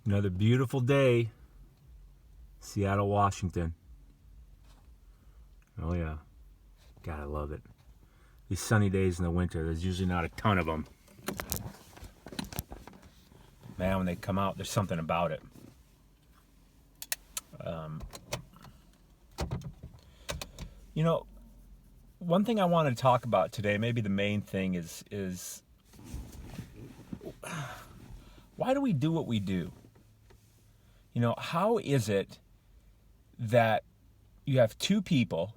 Another beautiful day, Seattle, Washington. Oh yeah, God, I love it. These sunny days in the winter, there's usually not a ton of them. Man, when they come out, there's something about it. One thing I wanted to talk about today, maybe the main thing is why do we do what we do? How is it that you have two people,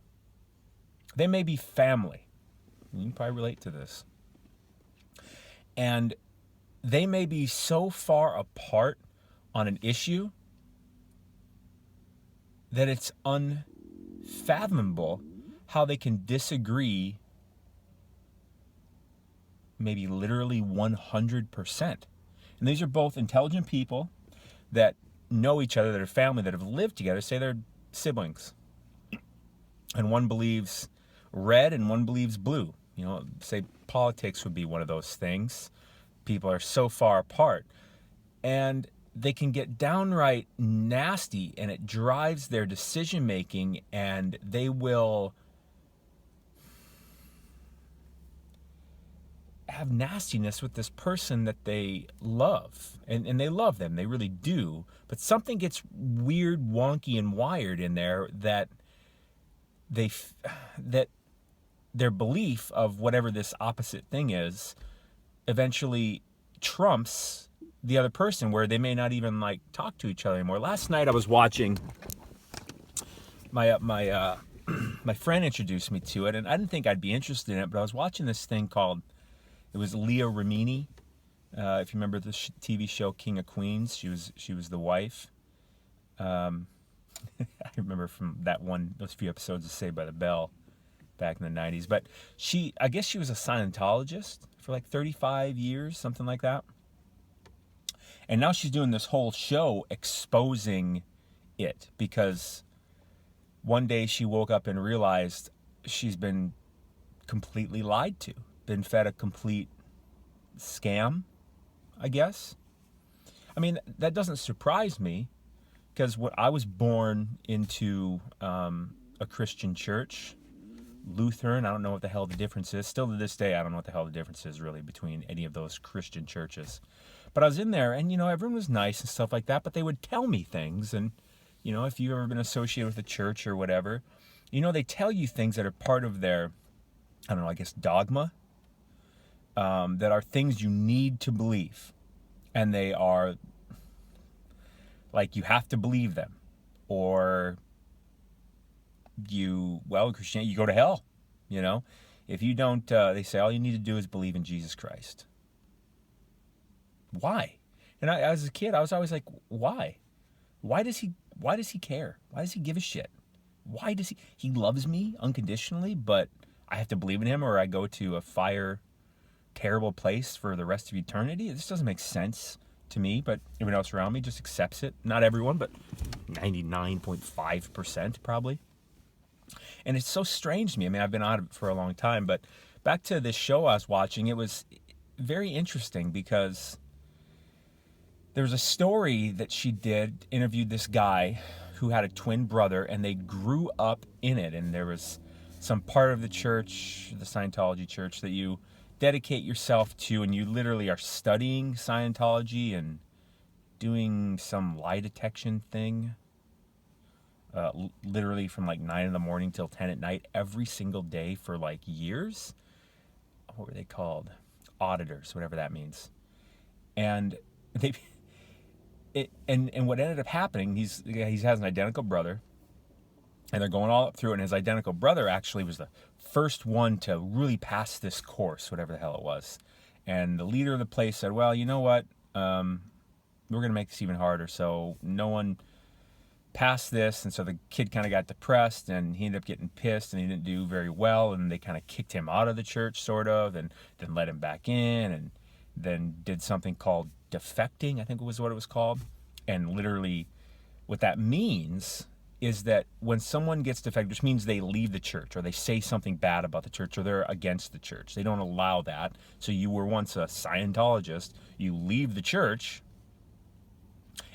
they may be family, you can probably relate to this, and they may be so far apart on an issue that it's unfathomable how they can disagree maybe literally 100%. And these are both intelligent people that know each other, that are family, that have lived together, say they're siblings. And one believes red and one believes blue. Say politics would be one of those things. People are so far apart. And they can get downright nasty, and it drives their decision making, and they will have nastiness with this person that they love, and they love them, they really do, but something gets weird, wonky, and wired in there that their belief of whatever this opposite thing is eventually trumps the other person, where they may not even talk to each other anymore. Last night I was watching my friend introduced me to it, and I didn't think I'd be interested in it, but I was watching this thing called, it was Leah Remini. If you remember the TV show King of Queens, she was the wife. I remember from those few episodes of Saved by the Bell back in the 90s. But I guess she was a Scientologist for 35 years, something like that. And now she's doing this whole show exposing it, because one day she woke up and realized she's been completely lied to, been fed a complete scam, I guess. I mean, that doesn't surprise me, because I was born into a Christian church, Lutheran. I don't know what the hell the difference is. Still to this day, I don't know what the hell the difference is really between any of those Christian churches. But I was in there, and everyone was nice and stuff like that, but they would tell me things. And if you've ever been associated with a church or whatever, they tell you things that are part of their, I don't know, I guess dogma, that are things you need to believe. And they are you have to believe them, or Christianity, you go to hell. If you don't, they say all you need to do is believe in Jesus Christ. Why? And as a kid, I was always like, why? Why does he care? Why does he give a shit? Why does he loves me unconditionally, but I have to believe in him, or I go to a terrible place for the rest of eternity? This doesn't make sense to me, but everyone else around me just accepts it. Not everyone, but 99.5% probably. And it's so strange to me. I mean, I've been out of it for a long time, but back to this show I was watching, it was very interesting, because there was a story that she interviewed this guy who had a twin brother, and they grew up in it. And there was some part of the church, the Scientology church, that you dedicate yourself to, and you literally are studying Scientology and doing some lie detection thing, literally from 9 in the morning till 10 at night every single day for years. What were they called? Auditors, whatever that means. And what ended up happening, he has an identical brother, and they're going all up through it, and his identical brother actually was the first one to really pass this course, whatever the hell it was. And the leader of the place said, well, you know what, we're going to make this even harder. So no one passed this, and so the kid kind of got depressed, and he ended up getting pissed, and he didn't do very well, and they kind of kicked him out of the church, sort of, and then let him back in, and then did something called defecting, I think was what it was called. And literally what that means is that when someone gets defected, which means they leave the church, or they say something bad about the church, or they're against the church, they don't allow that. So you were once a Scientologist, you leave the church,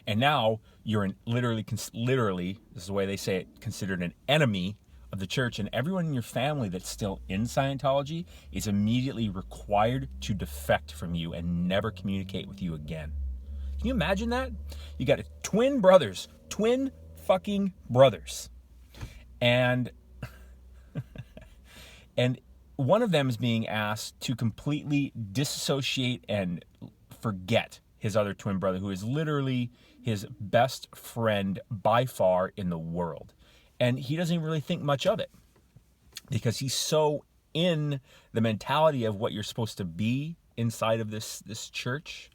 And now you're literally, this is the way they say it, considered an enemy of the church. And everyone in your family that's still in Scientology is immediately required to defect from you and never communicate with you again. Can you imagine that? You got twin brothers, twin fucking brothers. And and one of them is being asked to completely disassociate and forget his other twin brother, who is literally his best friend by far in the world. And he doesn't really think much of it because he's so in the mentality of what you're supposed to be inside of this church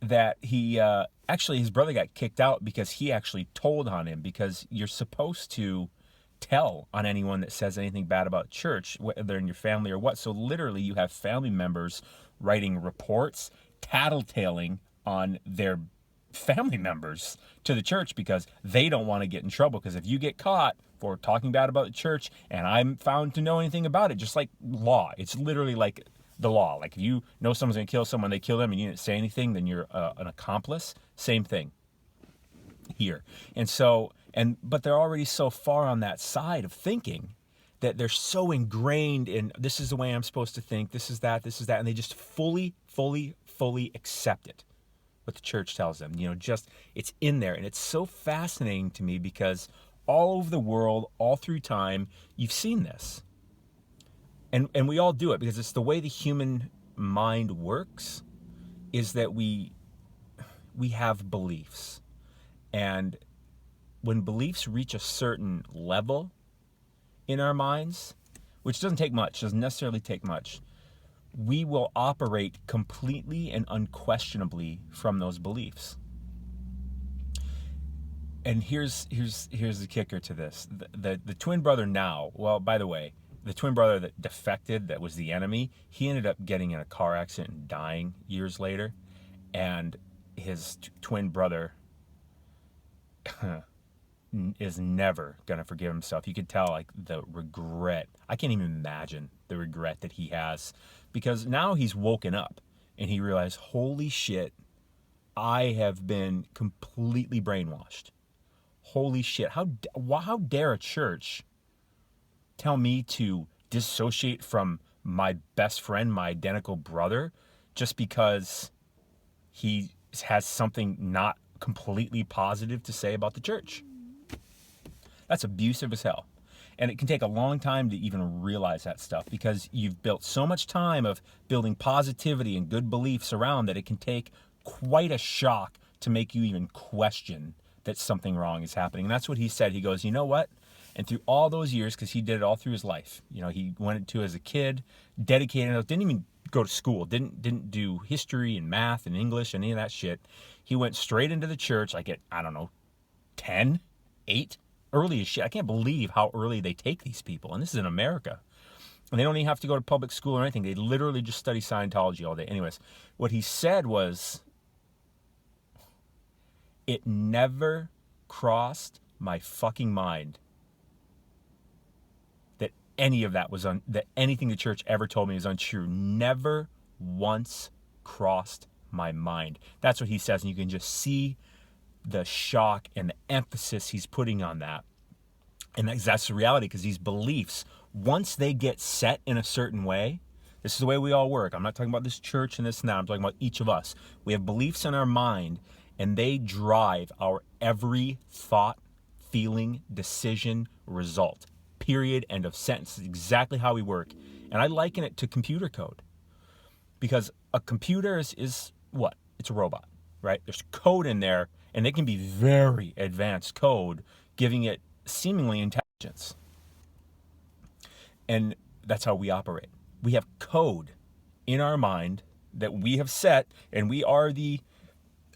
that he actually, his brother got kicked out because he actually told on him, because you're supposed to tell on anyone that says anything bad about church, whether in your family or what. So literally you have family members writing reports, tattletaling on their family members to the church because they don't want to get in trouble. Because if you get caught for talking bad about the church and I'm found to know anything about it, just like law, it's literally like the law. Like if you know someone's going to kill someone, they kill them, and you didn't say anything, then you're an accomplice. Same thing here. And so, but they're already so far on that side of thinking that they're so ingrained in, this is the way I'm supposed to think, this is that, and they just fully accept it, what the church tells them. You know, just, it's in there. And it's so fascinating to me because all over the world, all through time, you've seen this. And we all do it because it's the way the human mind works, is that we have beliefs. And when beliefs reach a certain level in our minds, which doesn't take much, doesn't necessarily take much, we will operate completely and unquestionably from those beliefs. And here's the kicker to this. The twin brother now, well, by the way, the twin brother that defected, that was the enemy, he ended up getting in a car accident and dying years later. And his twin brother is never going to forgive himself. You could tell, like, the regret. I can't even imagine the regret that he has, because now he's woken up and he realized, holy shit, I have been completely brainwashed. Holy shit. How dare a church tell me to dissociate from my best friend, my identical brother, just because he has something not completely positive to say about the church? That's abusive as hell. And it can take a long time to even realize that stuff, because you've built so much time of building positivity and good beliefs around that it can take quite a shock to make you even question that something wrong is happening. And that's what he said. He goes, you know what? And through all those years, because he did it all through his life, you know, he went to as a kid, dedicated, didn't even go to school, didn't do history and math and English and any of that shit. He went straight into the church, like at, I don't know, 10, 8, early as shit. I can't believe how early they take these people. And this is in America. And they don't even have to go to public school or anything. They literally just study Scientology all day. Anyways, what he said was, it never crossed my fucking mind that any of that was that anything the church ever told me is untrue. Never once crossed my mind. That's what he says, and you can just see the shock and the emphasis he's putting on that. And that's the reality, because these beliefs, once they get set in a certain way, this is the way we all work. I'm not talking about this church and this and that. I'm talking about each of us. We have beliefs in our mind, and they drive our every thought, feeling, decision, result. Period. End of sentence. It's exactly how we work. And I liken it to computer code. Because a computer is what? It's a robot, right? There's code in there, and it can be very advanced code, giving it seemingly intelligence. And that's how we operate. We have code in our mind that we have set, and we are the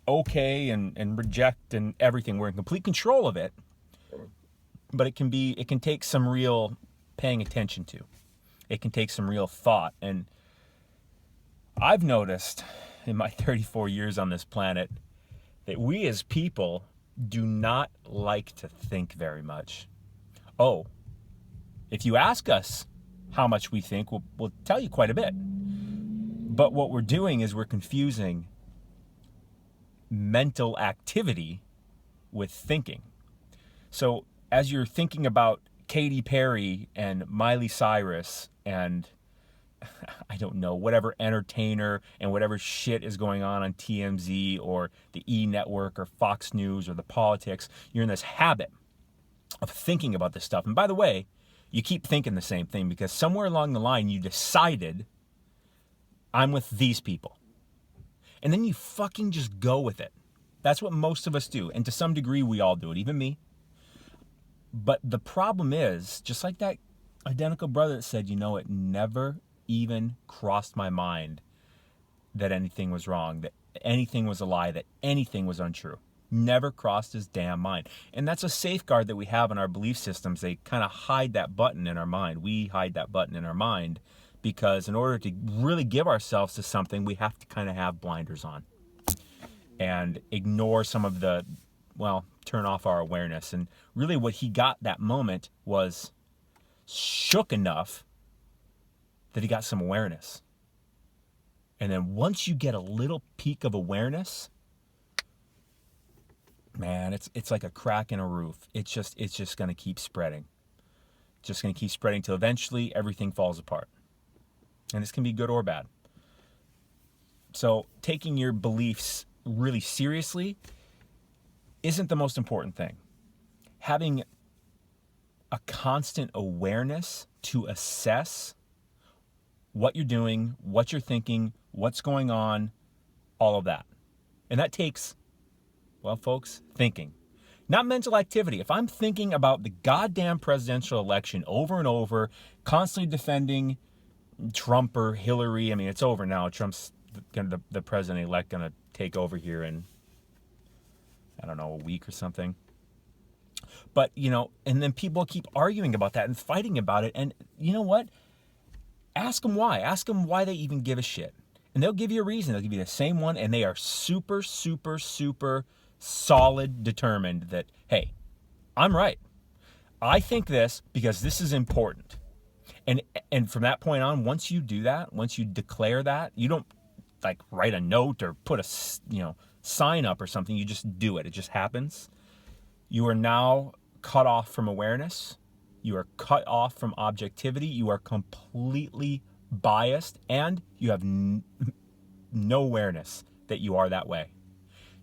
okay and reject and everything. We're in complete control of it, but it can take some real paying attention to. It can take some real thought. And I've noticed in my 34 years on this planet that we as people do not like to think very much. Oh, if you ask us how much we think, we'll tell you quite a bit. But what we're doing is we're confusing mental activity with thinking. So as you're thinking about Katy Perry and Miley Cyrus and I don't know, whatever entertainer and whatever shit is going on TMZ or the E Network or Fox News or the politics, you're in this habit of thinking about this stuff. And by the way, you keep thinking the same thing because somewhere along the line you decided, I'm with these people. And then you fucking just go with it. That's what most of us do. And to some degree, we all do it, even me. But the problem is, just like that identical brother that said, it never even crossed my mind that anything was wrong, that anything was a lie, that anything was untrue. Never crossed his damn mind. And that's a safeguard that we have in our belief systems. They kind of hide that button in our mind. We hide that button in our mind because in order to really give ourselves to something, we have to kind of have blinders on and ignore some of the, turn off our awareness. And really what he got that moment was shook enough that he got some awareness. And then once you get a little peak of awareness, man, it's like a crack in a roof. It's just going to keep spreading. Just going to keep spreading till eventually everything falls apart. And this can be good or bad. So taking your beliefs really seriously isn't the most important thing. Having a constant awareness to assess what you're doing, what you're thinking, what's going on, all of that. And that takes, folks, thinking. Not mental activity. If I'm thinking about the goddamn presidential election over and over, constantly defending Trump or Hillary, it's over now. Trump's the president-elect going to take over here in, a week or something. But, and then people keep arguing about that and fighting about it. And you know what? Ask them why. Ask them why they even give a shit. And they'll give you a reason. They'll give you the same one. And they are super, super, super solid, determined that, hey, I'm right. I think this because this is important. And from that point on, once you do that, once you declare that, you don't write a note or put a, sign up or something. You just do it. It just happens. You are now cut off from awareness. You are cut off from objectivity. You are completely biased and you have no awareness that you are that way.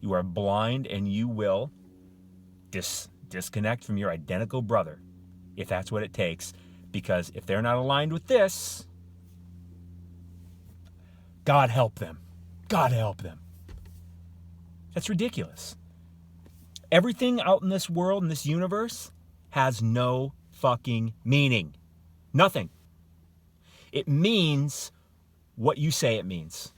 You are blind and you will disconnect from your identical brother if that's what it takes. Because if they're not aligned with this, God help them. God help them. That's ridiculous. Everything out in this world, in this universe, has no fucking meaning. Nothing. It means what you say it means.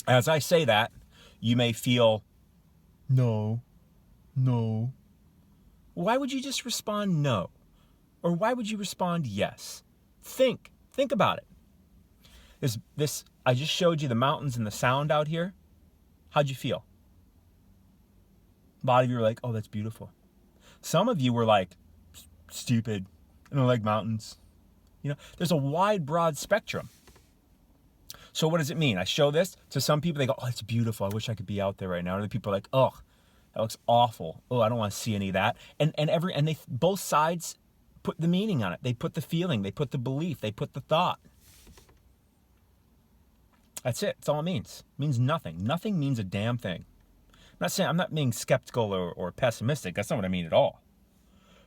As I say that, you may feel, no. Why would you just respond no? Or why would you respond yes? Think about it. This I just showed you the mountains and the sound out here. How'd you feel? A lot of you were like, oh, that's beautiful. Some of you were like, stupid. I don't like mountains. There's a wide, broad spectrum. So what does it mean? I show this to some people. They go, oh, it's beautiful. I wish I could be out there right now. Other people are like, oh, that looks awful. Oh, I don't want to see any of that. And they both sides put the meaning on it. They put the feeling. They put the belief. They put the thought. That's it. That's all it means. It means nothing. Nothing means a damn thing. I'm not being skeptical or pessimistic. That's not what I mean at all.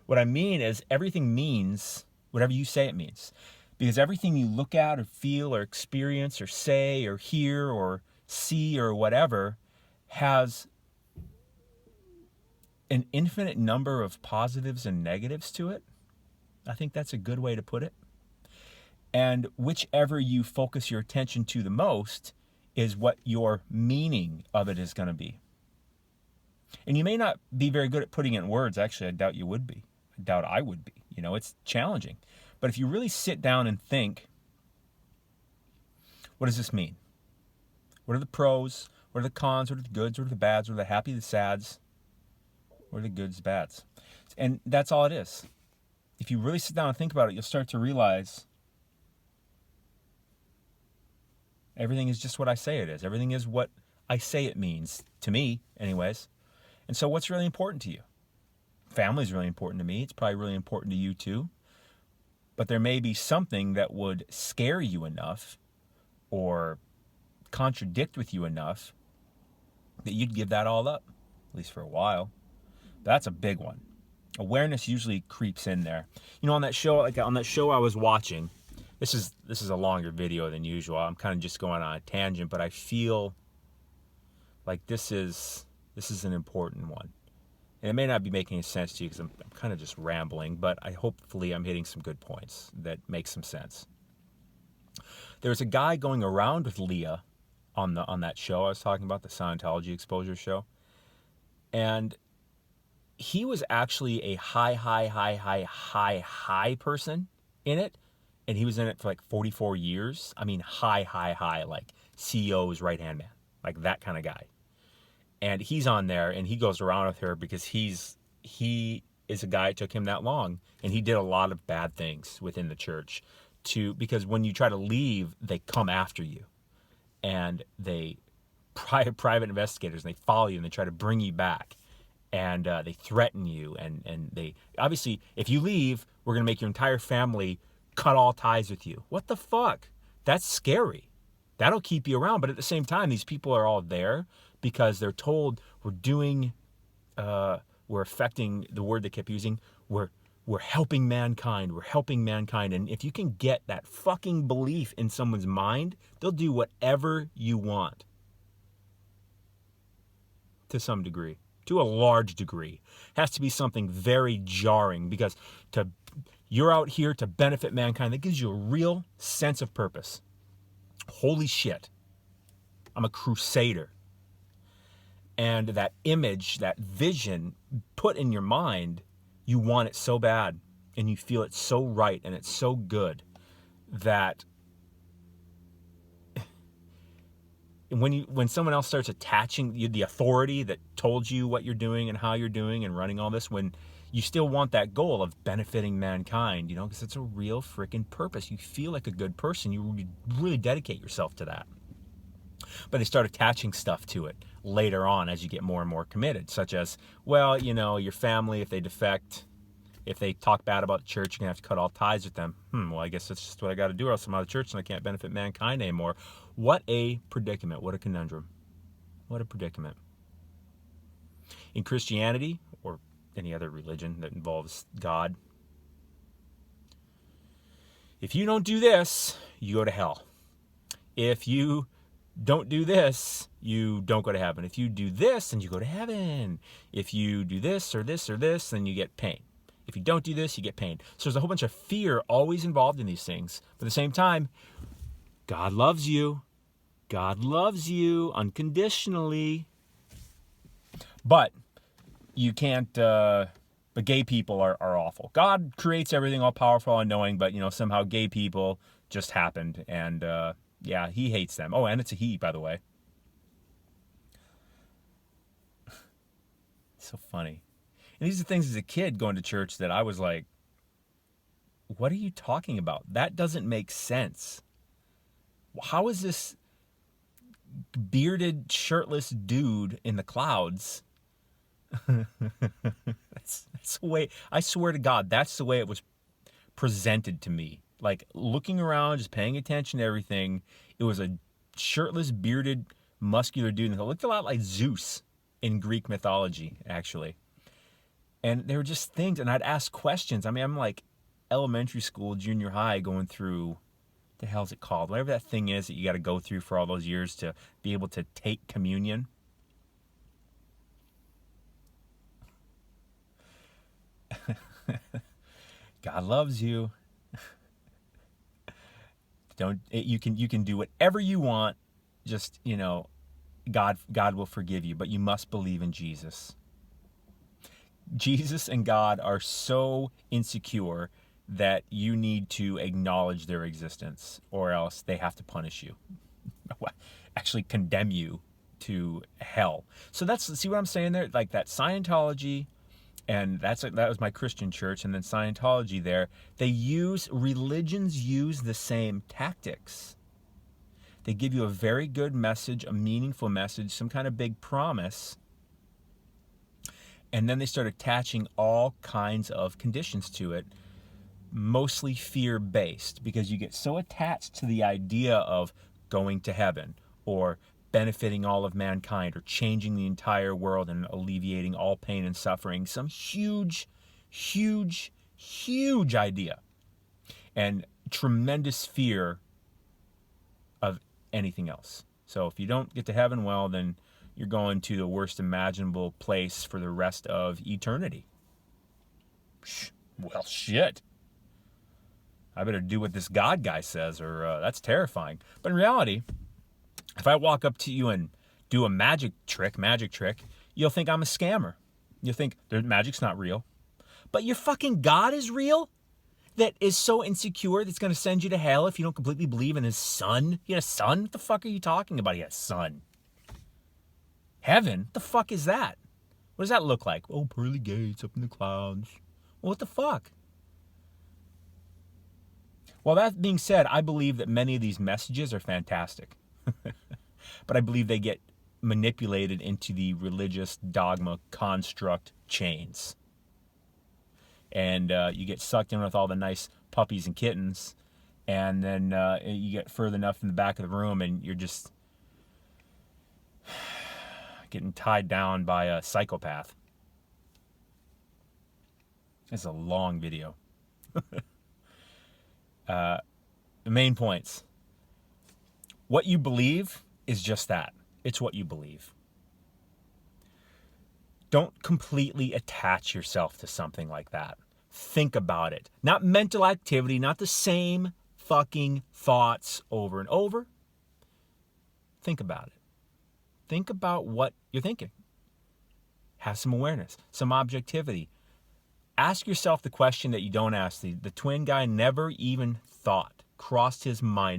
What I mean is everything means whatever you say it means. Because everything you look at or feel or experience or say or hear or see or whatever has an infinite number of positives and negatives to it. I think that's a good way to put it. And whichever you focus your attention to the most is what your meaning of it is going to be. And you may not be very good at putting it in words. Actually, I doubt you would be. I doubt I would be. It's challenging. But if you really sit down and think, what does this mean? What are the pros? What are the cons? What are the goods? What are the bads? What are the happy, the sads? What are the goods, the bads? And that's all it is. If you really sit down and think about it, you'll start to realize everything is just what I say it is. Everything is what I say it means, to me anyways. And so what's really important to you? Family's really important to me. It's probably really important to you too. But there may be something that would scare you enough or contradict with you enough that you'd give that all up, at least for a while. That's a big one. Awareness usually creeps in there. You know, on that show, I was watching, this is a longer video than usual. I'm kind of just going on a tangent, but I feel like this is an important one. And it may not be making any sense to you because I'm kind of just rambling, but hopefully I'm hitting some good points that make some sense. There's a guy going around with Leah on that show I was talking about, the Scientology exposure show. And he was actually a high person in it. And he was in it for like 44 years. I mean, high, like CEO's right-hand man, like that kind of guy. And he's on there and he goes around with her because he is a guy it took him that long. And he did a lot of bad things within the church because when you try to leave, they come after you. And they private investigators, and they follow you and they try to bring you back. And they threaten you. And they, obviously, if you leave, we're going to make your entire family cut all ties with you. What the fuck? That's scary. That'll keep you around. But at the same time, these people are all there because they're told we're affecting, the word they kept using, we're helping mankind. We're helping mankind. And if you can get that fucking belief in someone's mind, they'll do whatever you want. To some degree. To a large degree. Has to be something very jarring because you're out here to benefit mankind. That gives you a real sense of purpose. Holy shit. I'm a crusader. And that image, that vision put in your mind, you want it so bad and you feel it so right and it's so good that when someone else starts attaching the authority that told you what you're doing and how you're doing and running all this, when you still want that goal of benefiting mankind, you know, because it's a real freaking purpose. You feel like a good person. You really dedicate yourself to that. But they start attaching stuff to it later on as you get more and more committed, such as, well, you know, your family, if they defect, if they talk bad about the church, you're going to have to cut all ties with them. Well, I guess that's just what I got to do, or else I'm out of the church and I can't benefit mankind anymore. What a predicament. What a conundrum. What a predicament. In Christianity, or any other religion that involves God, if you don't do this, you go to hell. If you don't do this, you don't go to heaven. If you do this, then you go to heaven. If you do this or this or this, then you get pain. If you don't do this, you get pain. So there's a whole bunch of fear always involved in these things. But at the same time, God loves you. God loves you unconditionally. But you can't, but gay people are awful. God creates everything all powerful, all knowing, but, you know, somehow gay people just happened. And, yeah, he hates them. Oh, and it's a he, by the way. So funny. And these are things as a kid going to church that I was like, what are you talking about? That doesn't make sense. How is this bearded, shirtless dude in the clouds? That's the way, I swear to God, that's the way it was presented to me. Like, looking around, just paying attention to everything. It was a shirtless, bearded, muscular dude. And it looked a lot like Zeus in Greek mythology, actually. And there were just things, and I'd ask questions. I mean, I'm like elementary school, junior high, going through, the hell's it called? Whatever that thing is that you got to go through for all those years to be able to take communion. God loves you. You can do whatever you want. Just, you know, God will forgive you, but you must believe in Jesus. Jesus and God are so insecure that you need to acknowledge their existence, or else they have to punish you. Actually condemn you to hell. So see what I'm saying there? Like that Scientology, and that was my Christian church, and then Scientology there, religions use the same tactics. They give you a very good message, a meaningful message, some kind of big promise, and then they start attaching all kinds of conditions to it, mostly fear-based, because you get so attached to the idea of going to heaven or benefiting all of mankind or changing the entire world and alleviating all pain and suffering. Some huge, huge, huge idea. And tremendous fear of anything else. So if you don't get to heaven, well, then you're going to the worst imaginable place for the rest of eternity. Well, shit. I better do what this God guy says, or that's terrifying. But in reality, if I walk up to you and do a magic trick, you'll think I'm a scammer. You'll think magic's not real. But your fucking God is real? That is so insecure that's going to send you to hell if you don't completely believe in his son? He had a son? What the fuck are you talking about? He had a son. Heaven? What the fuck is that? What does that look like? Oh, pearly gates up in the clouds. Well, what the fuck? Well, that being said, I believe that many of these messages are fantastic. But I believe they get manipulated into the religious dogma construct chains. And you get sucked in with all the nice puppies and kittens, and then you get further enough in the back of the room and you're just getting tied down by a psychopath. It's a long video. The main points. What you believe is just that. It's what you believe. Don't completely attach yourself to something like that. Think about it. Not mental activity, not the same fucking thoughts over and over. Think about it. Think about what you're thinking. Have some awareness, some objectivity. Ask yourself the question that you don't ask. The twin guy never even thought,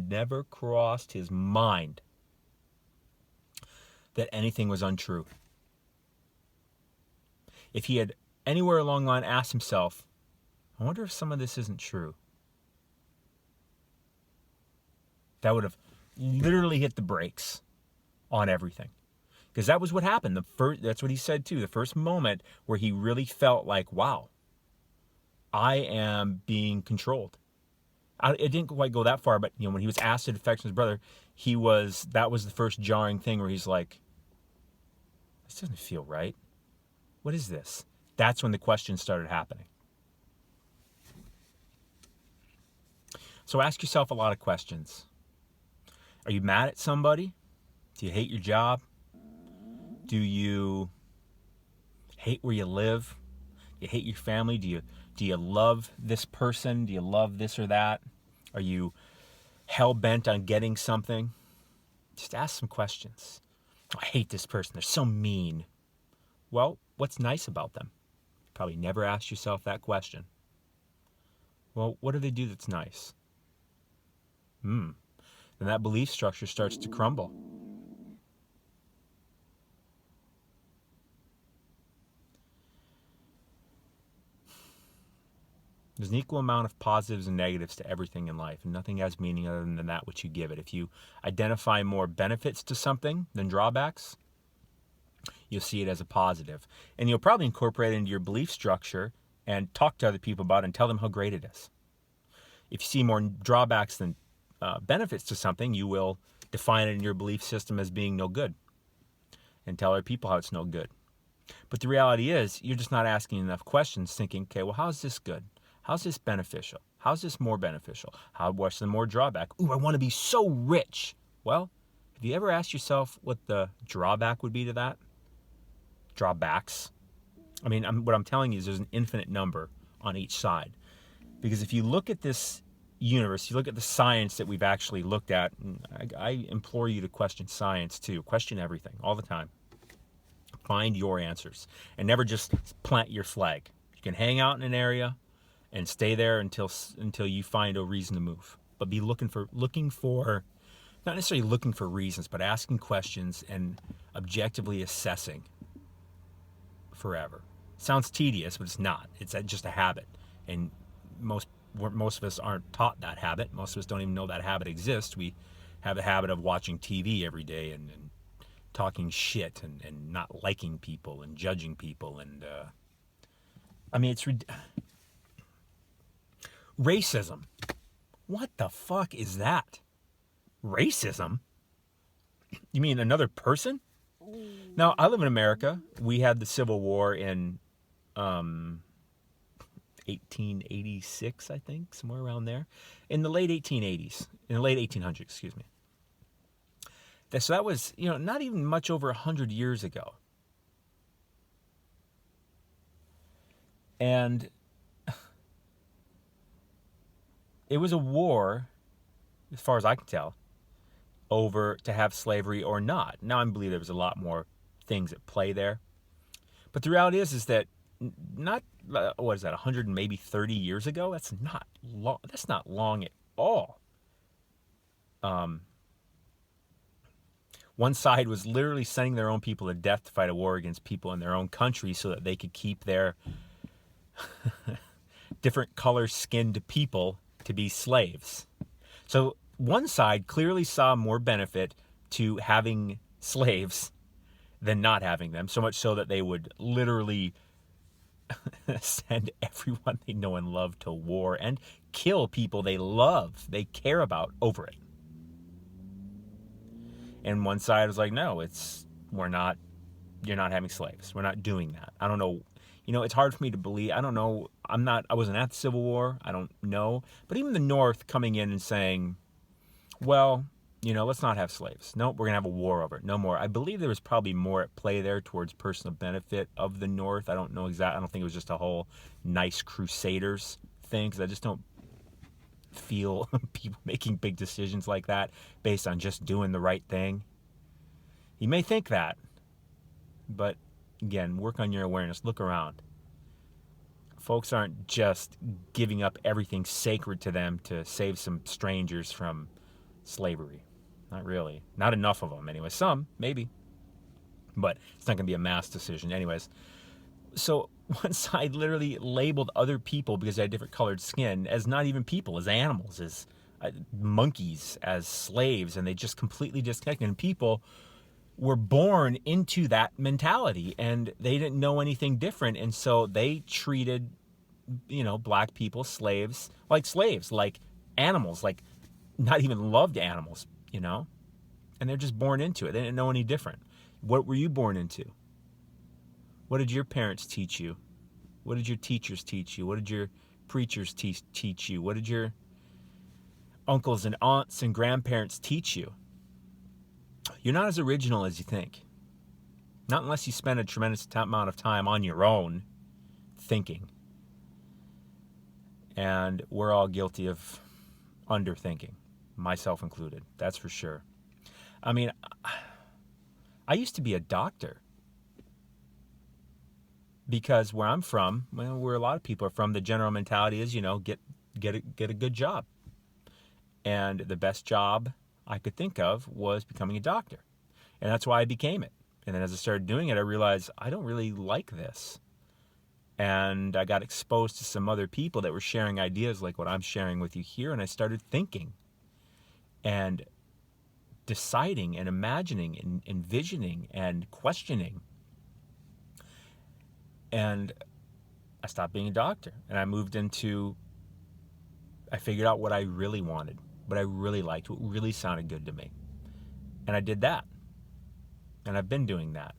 never crossed his mind that anything was untrue. If he had anywhere along the line asked himself, I wonder if some of this isn't true, that would have literally hit the brakes on everything. Because that was what happened. That's what he said too. The first moment where he really felt like, wow, I am being controlled. It didn't quite go that far, but when he was asked to defect from his brother, that was the first jarring thing where he's like, this doesn't feel right. What is this? That's when the questions started happening. So ask yourself a lot of questions. Are you mad at somebody? Do you hate your job? Do you hate where you live? Do you hate your family? Do you love this person? Do you love this or that? Are you hell-bent on getting something? Just ask some questions. Oh, I hate this person. They're so mean. Well, what's nice about them? You probably never asked yourself that question. Well, what do they do that's nice? Then that belief structure starts to crumble. There's an equal amount of positives and negatives to everything in life, and nothing has meaning other than that which you give it. If you identify more benefits to something than drawbacks, you'll see it as a positive. And you'll probably incorporate it into your belief structure and talk to other people about it and tell them how great it is. If you see more drawbacks than benefits to something, you will define it in your belief system as being no good and tell other people how it's no good. But the reality is, you're just not asking enough questions, thinking, okay, well, how's this good? How's this beneficial? How's this more beneficial? What's the more drawback? Ooh, I want to be so rich. Well, have you ever asked yourself what the drawback would be to that? Drawbacks. I mean, what I'm telling you is there's an infinite number on each side. Because if you look at this universe, you look at the science that we've actually looked at, and I implore you to question science too. Question everything, all the time. Find your answers. And never just plant your flag. You can hang out in an area and stay there until you find a reason to move. But be looking for, not necessarily looking for reasons, but asking questions and objectively assessing forever. Sounds tedious, but it's not. It's just a habit. And most of us aren't taught that habit. Most of us don't even know that habit exists. We have the habit of watching TV every day and talking shit and not liking people and judging people. And I mean, it's racism. What the fuck is that? Racism? You mean another person? Now, I live in America. We had the Civil War in 1886, I think, somewhere around there. In the late 1880s. In the late 1800s, excuse me. So that was, not even much over 100 years ago. And it was a war, as far as I can tell, over to have slavery or not. Now, I believe there was a lot more things at play there. But the reality is that not, what is that, 100 and maybe 30 years ago? That's not long. That's not long at all. One side was literally sending their own people to death to fight a war against people in their own country so that they could keep their different color-skinned people to be slaves. So one side clearly saw more benefit to having slaves than not having them, so much so that they would literally send everyone they know and love to war and kill people they love, they care about over it. And one side was like, no, you're not having slaves. We're not doing that. I don't know. It's hard for me to believe. I don't know. I wasn't at the Civil War. I don't know. But even the North coming in and saying, well, let's not have slaves. No, we're going to have a war over it. No more. I believe there was probably more at play there towards personal benefit of the North. I don't know exactly. I don't think it was just a whole nice Crusaders thing, because I just don't feel people making big decisions like that based on just doing the right thing. You may think that, but again, work on your awareness. Look around. Folks aren't just giving up everything sacred to them to save some strangers from slavery. Not really. Not enough of them anyway. Some, maybe. But it's not going to be a mass decision anyways. So one side literally labeled other people, because they had different colored skin, as not even people, as animals, as monkeys, as slaves, and they just completely disconnected. And people were born into that mentality, and they didn't know anything different, and so they treated, black people, slaves, like animals, like not even loved animals, and they're just born into it. They didn't know any different. What were you born into? What did your parents teach you? What did your teachers teach you? What did your preachers teach you? What did your uncles and aunts and grandparents teach you? You're not as original as you think. Not unless you spend a tremendous amount of time on your own thinking. And we're all guilty of underthinking, myself included. That's for sure. I mean, I used to be a doctor. Because where I'm from, where a lot of people are from, the general mentality is, get a good job. And the best job I could think of was becoming a doctor. And that's why I became it. And then as I started doing it, I realized I don't really like this. And I got exposed to some other people that were sharing ideas like what I'm sharing with you here. And I started thinking and deciding and imagining and envisioning and questioning. And I stopped being a doctor, and I figured out what I really wanted, what I really liked, what really sounded good to me. And I did that. And I've been doing that.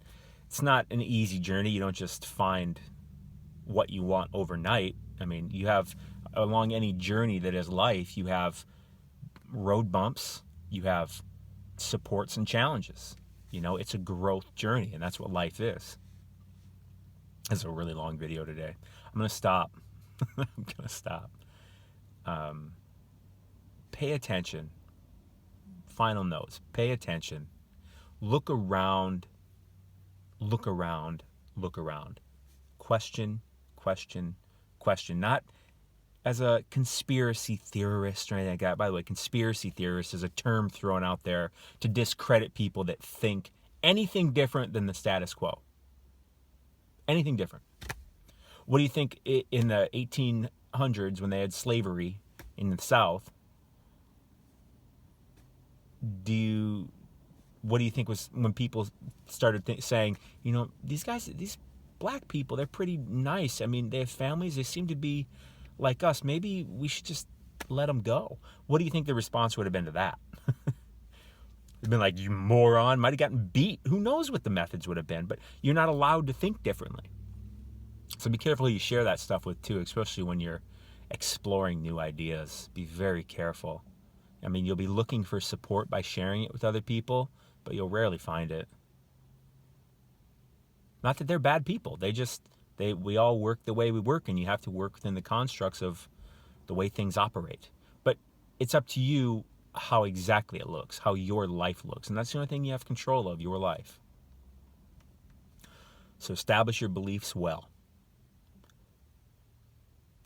It's not an easy journey. You don't just find what you want overnight. I mean, you have, along any journey that is life, you have road bumps, you have supports and challenges. It's a growth journey, and that's what life is. This is a really long video today. I'm going to stop. Pay attention. Final notes. Pay attention. Look around. Look around. Look around. Question, question, question. Not as a conspiracy theorist or anything like that. By the way, conspiracy theorist is a term thrown out there to discredit people that think anything different than the status quo. Anything different. What do you think in the 1800s when they had slavery in the South? what do you think was when people started saying, these guys, these black people, they're pretty nice. I mean, they have families. They seem to be like us. Maybe we should just let them go. What do you think the response would have been to that? It'd been like, you moron, might have gotten beat. Who knows what the methods would have been, but you're not allowed to think differently. So be careful who you share that stuff with too, especially when you're exploring new ideas. Be very careful. I mean, you'll be looking for support by sharing it with other people, but you'll rarely find it. Not that they're bad people. We all work the way we work, and you have to work within the constructs of the way things operate. But it's up to you how exactly it looks, how your life looks. And that's the only thing you have control of, your life. So establish your beliefs well.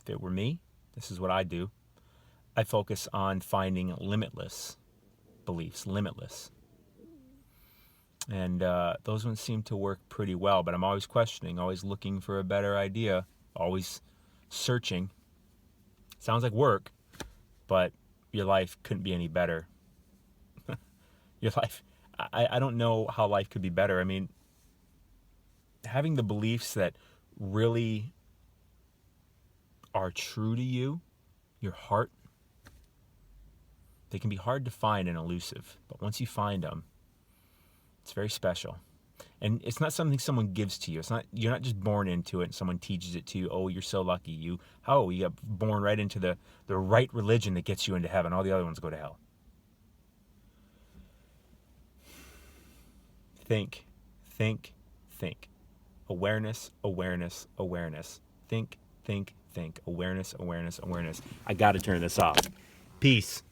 If it were me, this is what I do. I focus on finding limitless beliefs, limitless. And those ones seem to work pretty well, but I'm always questioning, always looking for a better idea, always searching. Sounds like work, but your life couldn't be any better. Your life, I don't know how life could be better. I mean, having the beliefs that really are true to you, your heart, they can be hard to find and elusive, but once you find them, it's very special. And it's not something someone gives to you. You're not just born into it and someone teaches it to you. Oh, you're so lucky. You got born right into the right religion that gets you into heaven. All the other ones go to hell. Think. Awareness, awareness, awareness. Think. Awareness, awareness, awareness. I got to turn this off. Peace.